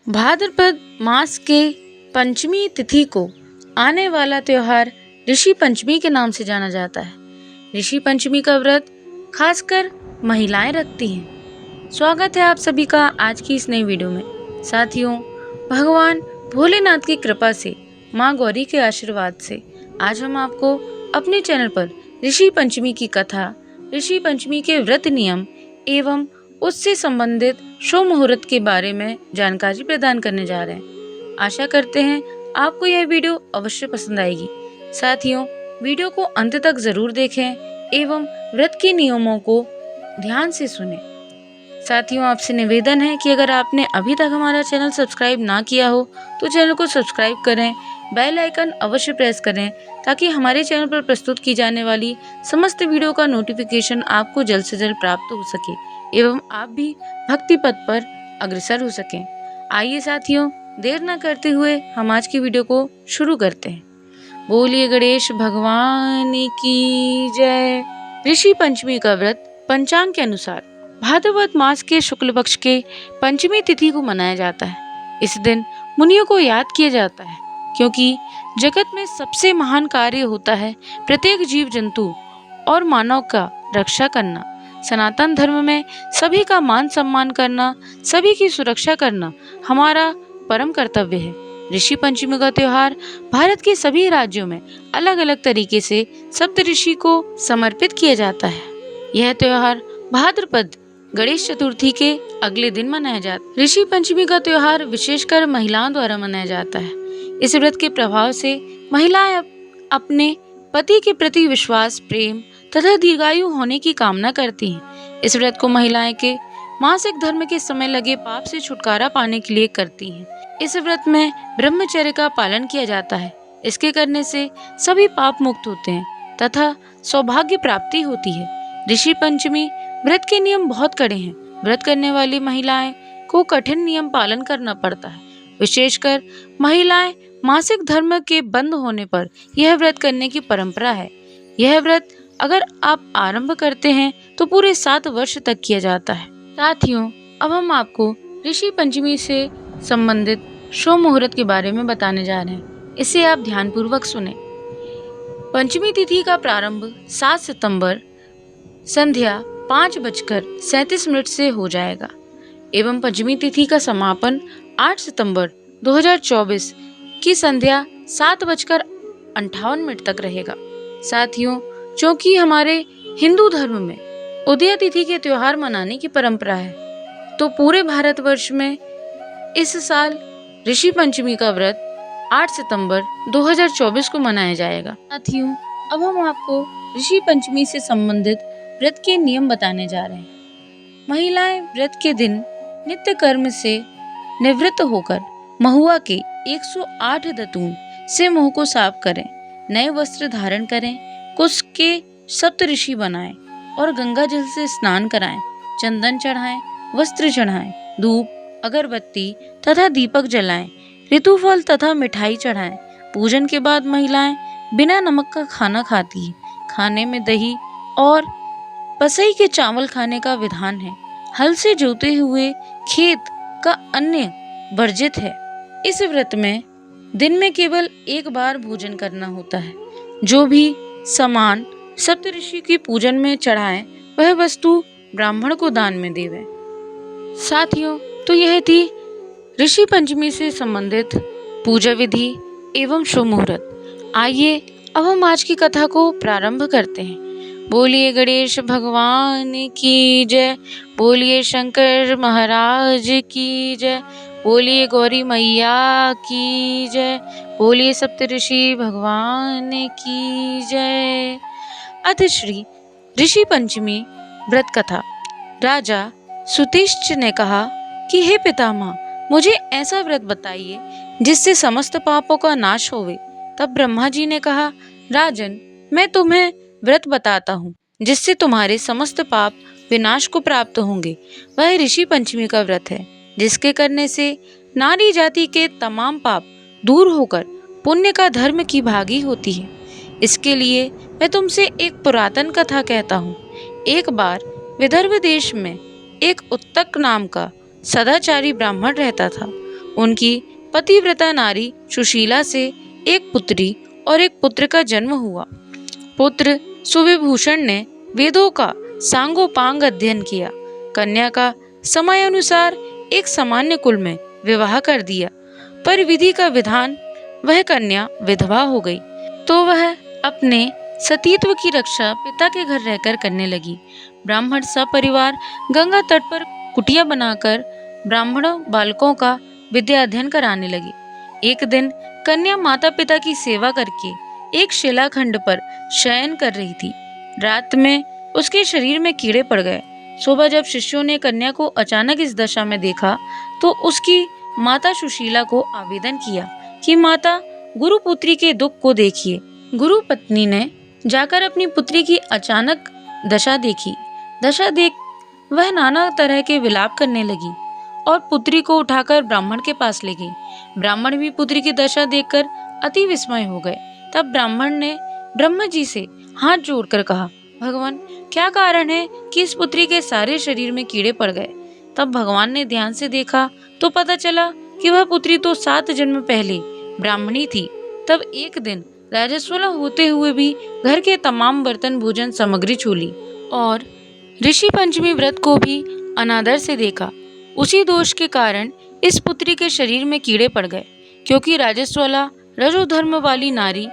भाद्रपद मास के पंचमी तिथि को आने वाला त्योहार ऋषि पंचमी के नाम से जाना जाता है। ऋषि पंचमी का व्रत खासकर महिलाएं रखती हैं। स्वागत है आप सभी का आज की इस नई वीडियो में। साथियों, भगवान भोलेनाथ की कृपा से, माँ गौरी के आशीर्वाद से आज हम आपको अपने चैनल पर ऋषि पंचमी की कथा, ऋषि पंचमी के व्रत नियम एवं उससे संबंधित शुभ मुहूर्त के बारे में जानकारी प्रदान करने जा रहे हैं। आशा करते हैं आपको यह वीडियो अवश्य पसंद आएगी। साथियों, वीडियो को अंत तक जरूर देखें एवं व्रत के नियमों को ध्यान से सुनें। साथियों, आपसे निवेदन है कि अगर आपने अभी तक हमारा चैनल सब्सक्राइब ना किया हो तो चैनल को सब्सक्राइब करें, बेल आइकन अवश्य प्रेस करें ताकि हमारे चैनल पर प्रस्तुत की जाने वाली समस्त वीडियो का नोटिफिकेशन आपको जल्द से जल्द प्राप्त हो सके एवं आप भी भक्ति पथ पर अग्रसर हो सकें। आइए साथियों, देर न करते हुए हम आज की वीडियो को शुरू करते हैं। बोलिए गणेश भगवान की जय। ऋषि पंचमी का व्रत पंचांग के अनुसार भाद्रपद मास के शुक्ल पक्ष के पंचमी तिथि को मनाया जाता है। इस दिन मुनियों को याद किया जाता है क्योंकि जगत में सबसे महान कार्य होता है प्रत्येक जीव जंतु और मानव का रक्षा करना। सनातन धर्म में सभी का मान सम्मान करना, सभी की सुरक्षा करना हमारा परम कर्तव्य है। ऋषि पंचमी का त्योहार भारत के सभी राज्यों में अलग अलग तरीके से सप्तऋषि को समर्पित किया जाता है। यह त्योहार भाद्रपद गणेश चतुर्थी के अगले दिन मनाया जाता है। ऋषि पंचमी का त्योहार विशेषकर महिलाओं द्वारा मनाया जाता है। इस व्रत के प्रभाव से महिलाएं अपने पति के प्रति विश्वास, प्रेम तथा दीर्घायु होने की कामना करती हैं। इस व्रत को महिलाएं के मासिक धर्म के समय लगे पाप से छुटकारा पाने के लिए करती हैं। इस व्रत में ब्रह्मचर्य का पालन किया जाता है। इसके करने से सभी पाप मुक्त होते हैं तथा सौभाग्य प्राप्ति होती है। ऋषि पंचमी व्रत के नियम बहुत कड़े हैं। व्रत करने वाली महिलाएं को कठिन नियम पालन करना पड़ता है। विशेषकर महिलाएं मासिक धर्म के बंद होने पर यह व्रत करने की परंपरा है। यह व्रत अगर आप आरंभ करते हैं तो पूरे 7 वर्ष तक किया जाता है। साथियों, अब हम आपको ऋषि पंचमी से संबंधित शुभ मुहूर्त के बारे में बताने जा रहे हैं। इसे आप ध्यानपूर्वक सुने। पंचमी तिथि का प्रारंभ 7 सितंबर संध्या 5:37 से हो जाएगा एवं पंचमी तिथि का समापन 8 सितंबर 2024 की संध्या 7:58 तक रहेगा। साथियों, क्योंकि हमारे हिंदू धर्म में उदया तिथि के त्योहार मनाने की परंपरा है, तो पूरे भारतवर्ष में इस साल ऋषि पंचमी का व्रत 8 सितंबर 2024 को मनाया जाएगा। साथियों, अब हम आपको ऋषि पंचमी से संबंधित व्रत के नियम बताने जा रहे हैं। महिलाएं व्रत के दिन नित्य कर्म से निवृत्त होकर महुआ के 108 दतून से मुंह को साफ करें, नए वस्त्र धारण करें, कुश के सप्तऋषि बनाएं और गंगा जल से स्नान कराएं, चंदन चढ़ाएं, वस्त्र चढ़ाएं, धूप, अगरबत्ती तथा दीपक जलाएं, ऋतुफल तथा मिठाई चढ़ाएं। पूजन के बाद महिलाएं बिना नमक का खाना खाती हैं। खाने में दही और पसई के चावल खाने का विधान है। हल से जोते हुए खेत का अन्न वर्जित है। इस व्रत में दिन में केवल एक बार भोजन करना होता है। जो भी सामान सप्तऋषि की पूजन में चढ़ाएं वह वस्तु ब्राह्मण को दान में देवें। साथियों, तो यह थी ऋषि पंचमी से संबंधित पूजा विधि एवं शुभ मुहूर्त। आइए अब हम आज की कथा को प्रारंभ करते हैं। बोलिए गणेश भगवान की जय। बोलिए शंकर महाराज की जय। बोलिए गौरी मैया की जय। बोलिए सप्तऋषि भगवान की जय। अथ श्री ऋषि पंचमी व्रत कथा। राजा सुतिश्च ने कहा कि हे पितामह, मुझे ऐसा व्रत बताइए जिससे समस्त पापों का नाश होवे। तब ब्रह्मा जी ने कहा, राजन, मैं तुम्हें व्रत बताता हूँ जिससे तुम्हारे समस्त पाप विनाश को प्राप्त होंगे। वह ऋषि पंचमी का व्रत है जिसके करने से नारी जाति के तमाम पाप दूर होकर पुण्य का धर्म की भागी होती है। इसके लिए मैं तुमसे एक पुरातन कथा कहता हूँ। एक बार विदर्भ देश में एक उत्तक नाम का सदाचारी ब्राह्मण रहता था। उनकी पतिव्रता नारी सुशीला से एक पुत्री और एक पुत्र का जन्म हुआ। पुत्र सुविभूषण ने वेदों का सांगोपांग अध्ययन किया। कन्या का समय अनुसार एक सामान्य कुल में विवाह कर दिया, पर विधि का विधान वह कन्या विधवा हो गई, तो वह अपने सतीत्व की रक्षा पिता के घर रहकर करने लगी। ब्राह्मण सपरिवार गंगा तट पर कुटिया बनाकर ब्राह्मणों बालकों का विद्या अध्ययन कराने लगे। एक दिन कन्या माता पिता की सेवा करके एक शिलाखंड पर शयन कर रही थी। रात में उसके शरीर में कीड़े पड़ गए। सुबह जब शिष्यों ने कन्या को अचानक इस दशा में देखा तो उसकी माता सुशीला को आवेदन किया कि माता, गुरु पुत्री के दुख को देखिए। गुरु पत्नी ने जाकर अपनी पुत्री की अचानक दशा देखी। दशा देख वह नाना तरह के विलाप करने लगी और पुत्री को उठाकर ब्राह्मण के पास ले गई। ब्राह्मण भी पुत्री की दशा देखकर अति विस्मय हो गए। तब ब्राह्मण ने ब्रह्मा जी से हाथ जोड़कर कहा, भगवान, क्या कारण है कि इस पुत्री के सारे शरीर में कीड़े पड़ गए? तब भगवान ने ध्यान से देखा तो पता चला कि वह पुत्री तो 7 जन्म पहले ब्राह्मणी थी। तब एक दिन राजस्वला होते हुए भी घर के तमाम बर्तन भोजन सामग्री छू ली और ऋषि पंचमी व्रत को भी अनादर से देखा। उसी दोष के कारण इस पुत्री के शरीर में कीड़े पड़ गए, क्योंकि राजस्वला रजोधर्म वाली नारी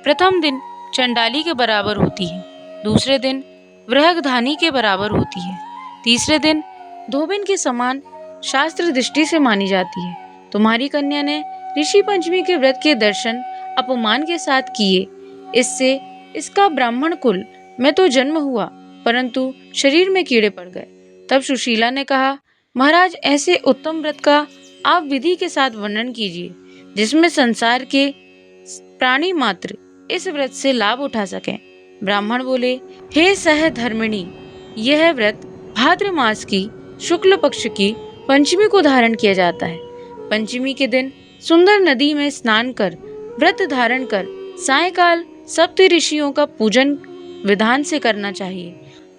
प्रथम दिन चंडाली के बराबर होती है, दूसरे दिन वृहगधानी के बराबर होती है, तीसरे दिन धोबिन के समान शास्त्र दृष्टि से मानी जाती है। तुम्हारी कन्या ने ऋषि पंचमी के व्रत के दर्शन अपमान के साथ किए, इससे इसका ब्राह्मण कुल में तो जन्म हुआ, परंतु शरीर में कीड़े पड़ गए। तब सुशीला ने कहा, महाराज, ऐसे उत्तम व्रत का आप विधि के साथ वर्णन कीजिए जिसमें संसार के प्राणी मात्र इस व्रत से लाभ उठा सकें। ब्राह्मण बोले, हे सहधर्मिणी, यह व्रत भाद्र मास की शुक्ल पक्ष की पंचमी को धारण किया जाता है। पंचमी के दिन सुंदर नदी में स्नान कर व्रत धारण कर सायंकाल सप्त ऋषियों का पूजन विधान से करना चाहिए।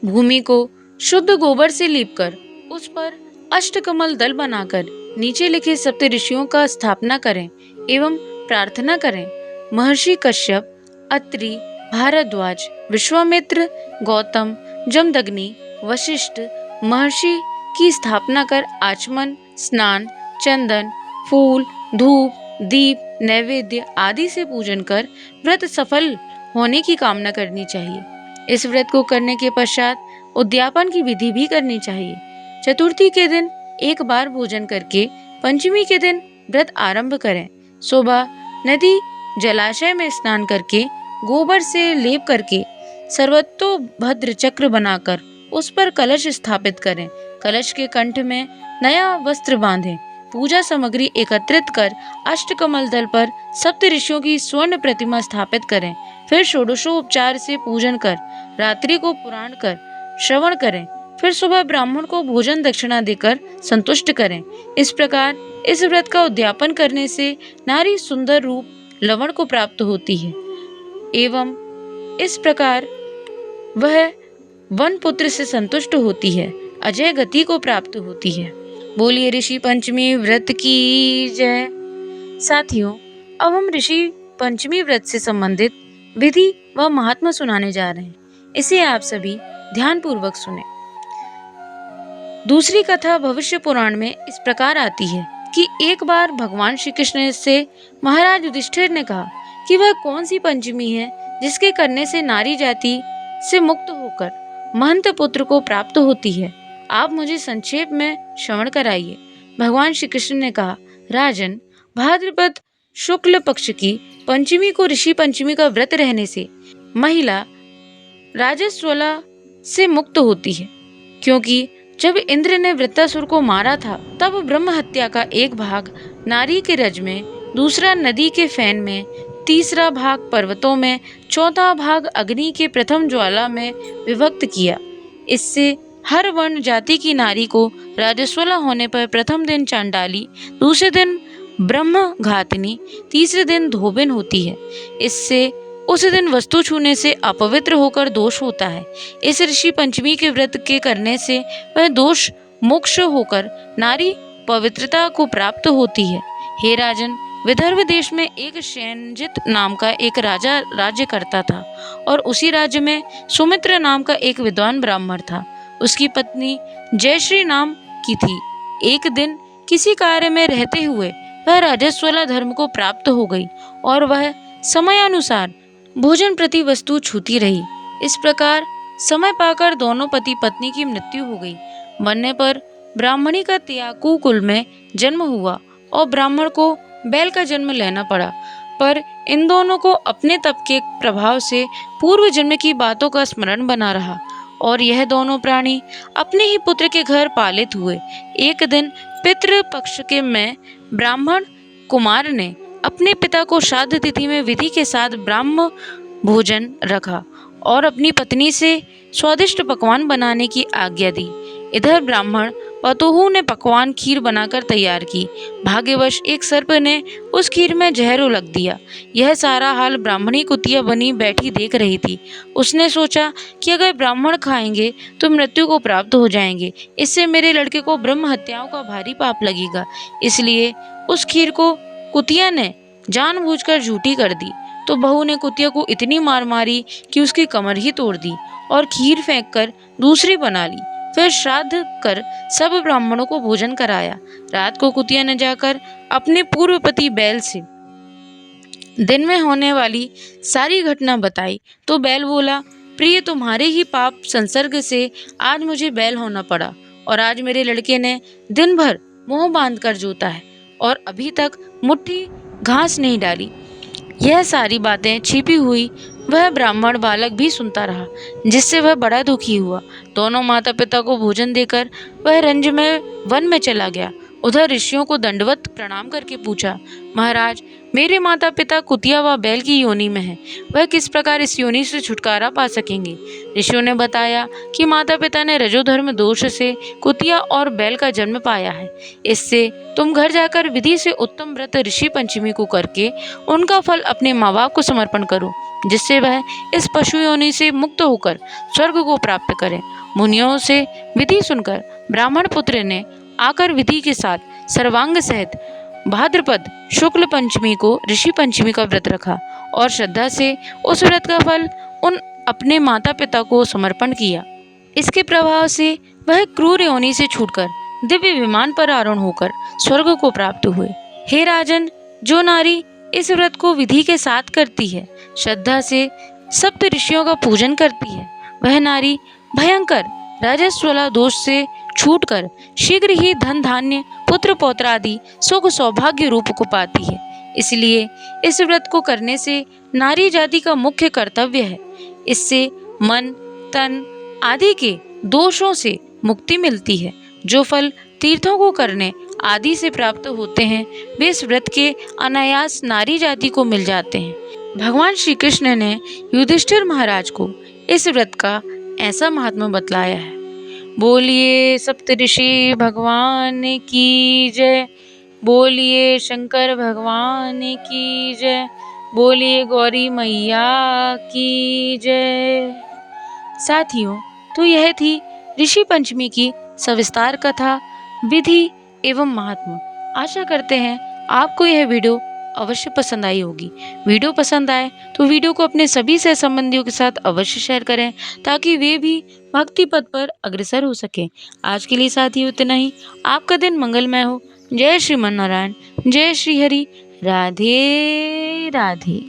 भूमि को शुद्ध गोबर से लीपकर उस पर अष्टकमल दल बनाकर नीचे लिखे सप्त ऋषियों का स्थापना करें एवं प्रार्थना करें। महर्षि कश्यप, अत्रि, भारद्वाज, विश्वामित्र, गौतम, जमदग्नि, वशिष्ठ महर्षि की स्थापना कर आचमन, स्नान, चंदन, फूल, धूप, दीप, नैवेद्य आदि से पूजन कर व्रत सफल होने की कामना करनी चाहिए। इस व्रत को करने के पश्चात उद्यापन की विधि भी करनी चाहिए। चतुर्थी के दिन एक बार भोजन करके पंचमी के दिन व्रत आरंभ करें। सुबह नदी जलाशय में स्नान करके गोबर से लेप करके सर्वतोभद्र चक्र बनाकर उस पर कलश स्थापित करें। कलश के कंठ में नया वस्त्र बांधें। पूजा सामग्री एकत्रित कर अष्टकमल दल पर सप्त ऋषियों की स्वर्ण प्रतिमा स्थापित करें। फिर षोडशोपचार से पूजन कर रात्रि को पुराण कर श्रवण करें। फिर सुबह ब्राह्मण को भोजन दक्षिणा देकर संतुष्ट करें। इस प्रकार इस व्रत का उद्यापन करने से नारी सुंदर रूप लवण को प्राप्त होती है एवं इस प्रकार वह वन पुत्र से संतुष्ट होती है, अजय गति को प्राप्त होती है। बोलिए ऋषि पंचमी व्रत की जय। साथियों, अब हम ऋषि पंचमी व्रत से संबंधित विधि व महात्मा सुनाने जा रहे हैं। इसे आप सभी ध्यान पूर्वक सुने। दूसरी कथा भविष्य पुराण में इस प्रकार आती है कि एक बार भगवान श्री कृष्ण से महाराज युधिष्ठिर ने कहा कि वह कौन सी पंचमी है जिसके करने से नारी जाति से मुक्त होकर महंत पुत्र को प्राप्त होती है। आप मुझे संक्षेप में श्रवण कराइए। भगवान श्री कृष्ण ने कहा, राजन, भाद्रपद शुक्ल पक्ष की पंचमी को ऋषि पंचमी का व्रत रहने से महिला राजस्वला से मुक्त होती है, क्योंकि जब इंद्र ने वृत्तासुर को मारा था तब ब्रह्म हत्या का एक भाग नारी के रज में, दूसरा नदी के फैन में, तीसरा भाग पर्वतों में, चौथा भाग अग्नि के प्रथम ज्वाला में विभक्त किया। इससे हर वर्ण जाति की नारी को राजस्वला होने पर प्रथम दिन चांडाली, दूसरे दिन ब्रह्म घातिनी, तीसरे दिन धोबिन होती है। इससे उस दिन वस्तु छूने से अपवित्र होकर दोष होता है। इस ऋषि पंचमी के व्रत के करने से वह दोष मोक्ष होकर नारी पवित्रता को प्राप्त होती है। हे राजन, विदर्भ देश में एक शैनजित नाम का एक राजा राज्य करता था और उसी राज्य में सुमित्र नाम का एक विद्वान ब्राह्मण था। उसकी पत्नी जयश्री नाम की थी। एक दिन किसी कार्य में रहते हुए वह राजस्वला धर्म को प्राप्त हो गई और वह समयानुसार भोजन प्रति वस्तु छूती रही। इस प्रकार समय पाकर दोनों पति पत्नी की मृत्यु हो गई। मरने पर ब्राह्मणी का त्याकू कुल में जन्म हुआ और ब्राह्मण को बैल का जन्म लेना पड़ा। पर इन दोनों को अपने तप के प्रभाव से पूर्व जन्म की बातों का स्मरण बना रहा और यह दोनों प्राणी अपने ही पुत्र के घर पालित हुए। एक दिन पितृ पक्ष के में ब्राह्मण कुमार ने अपने पिता को श्राद्ध तिथि में विधि के साथ ब्राह्म भोजन रखा और अपनी पत्नी से स्वादिष्ट पकवान बनाने की आज्ञा दी। इधर ब्राह्मण पतोहू ने पकवान खीर बनाकर तैयार की। भाग्यवश एक सर्प ने उस खीर में जहर उलग दिया। यह सारा हाल ब्राह्मणी कुतिया बनी बैठी देख रही थी। उसने सोचा कि अगर ब्राह्मण खाएंगे तो मृत्यु को प्राप्त हो जाएंगे, इससे मेरे लड़के को ब्रह्म हत्याओं का भारी पाप लगेगा। इसलिए उस खीर को कुतिया ने जानबूझकर झूठी कर दी। तो बहू ने कुतिया को इतनी मार मारी कि उसकी कमर ही तोड़ दी और खीर फेंक कर दूसरी बना ली। फिर श्राद्ध कर सब ब्राह्मणों को भोजन कराया। रात को कुतिया ने जाकर अपने पूर्व पति बैल से दिन में होने वाली सारी घटना बताई तो बैल बोला, प्रिय, तुम्हारे ही पाप संसर्ग से आज मुझे बैल होना पड़ा और आज मेरे लड़के ने दिन भर मुंह बांध कर जोता है और अभी तक मुट्ठी घास नहीं डाली। यह सारी बातें छिपी हुई वह ब्राह्मण बालक भी सुनता रहा, जिससे वह बड़ा दुखी हुआ। दोनों माता पिता को भोजन देकर वह रंज में वन में चला गया। उधर ऋषियों को दंडवत प्रणाम करके पूछा, महाराज, मेरे माता पिता कुतिया व बैल की योनि में हैं, वह किस प्रकार इस योनि से छुटकारा पा सकेंगे? ऋषियों ने बताया कि माता पिता ने रजोधर्म दोष से कुतिया और बैल का जन्म पाया है। इससे तुम घर जाकर विधि से उत्तम व्रत ऋषि पंचमी को करके उनका फल अपने माँ बाप को समर्पण करो, जिससे वह इस पशु योनि से मुक्त होकर स्वर्ग को प्राप्त करें। मुनियों से विधि सुनकर ब्राह्मण पुत्र ने आकर विधि के साथ सर्वांग सहित भाद्रपद शुक्ल पंचमी को ऋषि पंचमी का व्रत रखा और श्रद्धा से उस व्रत का फल उन अपने माता पिता को समर्पण किया। इसके प्रभाव से वह क्रूर योनि से छूटकर दिव्य विमान पर आरोहण होकर स्वर्ग को प्राप्त हुए। हे राजन, जो नारी इस व्रत को विधि के साथ करती है, श्रद्धा से सप्त ऋषियों का पूजन करती है, वह नारी भयंकर राजस्वला दोष से छूटकर शीघ्र ही धन धान्य पुत्र पौत्र आदि सुख सौभाग्य रूप को पाती है। इसलिए इस व्रत को करने से नारी जाति का मुख्य कर्तव्य है। इससे मन तन आदि के दोषों से मुक्ति मिलती है। जो फल तीर्थों को करने आदि से प्राप्त होते हैं, वे इस व्रत के अनायास नारी जाति को मिल जाते हैं। भगवान श्री कृष्ण ने युधिष्ठिर महाराज को इस व्रत का ऐसा महात्मा बतलाया है। बोलिए सप्तऋषि भगवान की जय, बोलिए शंकर भगवान की जय, बोलिए गौरी मैया की जय। साथियों, तो यह थी ऋषि पंचमी की सविस्तार कथा, विधि एवं महात्मा। आशा करते हैं आपको यह वीडियो अवश्य पसंद आई होगी। वीडियो पसंद आए तो वीडियो को अपने सभी सह संबंधियों के साथ अवश्य शेयर करें, ताकि वे भी भक्ति पथ पर अग्रसर हो सकें। आज के लिए साथियों इतना ही। आपका दिन मंगलमय हो। जय श्रीमन नारायण, जय श्री हरि, राधे राधे।